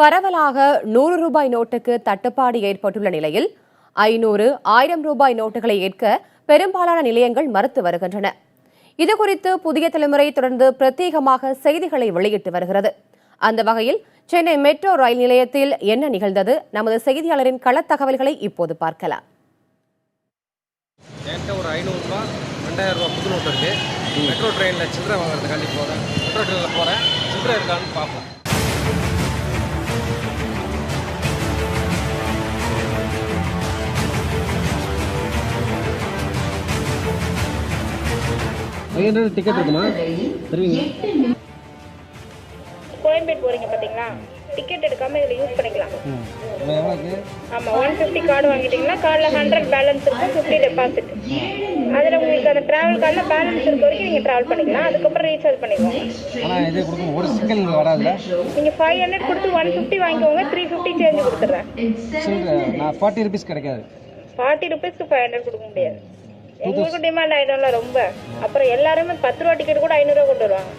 பரவலாக 100 ரூபாய் நோட்டுக்கு தட்டுப்பாடு ஏற்பட்டுள்ள நிலையில் 500, 1000 ரூபாய் நோட்டுகளை ஏற்க பெரும்பாலான நிலையங்கள் மறுத்து வருகின்றன. இதுகுறித்து புதிய தலைமுறை தொடர்ந்து பிரத்யேகமாக செய்திகளை வெளியிட்டு வருகிறது. அந்த வகையில் சென்னை மெட்ரோ ரயில் நிலையத்தில் என்ன நிகழ்ந்தது? நமது செய்தியாளரின் கள தகவல்களை இப்போது பார்க்கலாம். ஒரு 500 ரூபா 2000 ரூபா புது நோட்டு இருக்கு. மெட்ரோ ட்ரெயினில் சில்லறை வாங்குறதுக்காண்டி போகிறேன். மெட்ரோ ட்ரெயினில் போகிறேன், சில்லறை இருக்கான்னு பார்ப்போம். டிக்கெட் இருக்குமா? தருவீங்க? கோயம்பேடு போறீங்க பாத்தீங்களா? டிக்கெட் எடுக்காம இதில் யூஸ் பண்ணிக்கலாம். ஆமாம், 150 கார்டு வாங்கிட்டீங்கன்னா கார்டில் 100 பேலன்ஸ் இருக்கும், 50 டெபாசிட். அதில் உங்களுக்கு அந்த ட்ராவல் கார்டில் பேலன்ஸ் இருக்க வரைக்கும் நீங்கள் ட்ராவல் பண்ணிக்கலாம். அதுக்கப்புறம் ரீசார்ஜ் பண்ணிக்கோங்க. ஒரு சிக்கல் வராதுல? நீங்கள் 500 கொடுத்து 150 வாங்கிக்கோங்க, 350 சேஞ்ச் கொடுத்துட்றேன். நான் 40 ருபீஸ் கிடைக்காது. 40 ருபீஸ்க்கு 500 கொடுக்க முடியாது. எங்களுக்கு டிமாண்ட் ஆகிடும்ல ரொம்ப. அப்புறம் எல்லாருமே 10 ரூபா டிக்கெட் கூட 500 ரூபா கொண்டு வருவாங்க.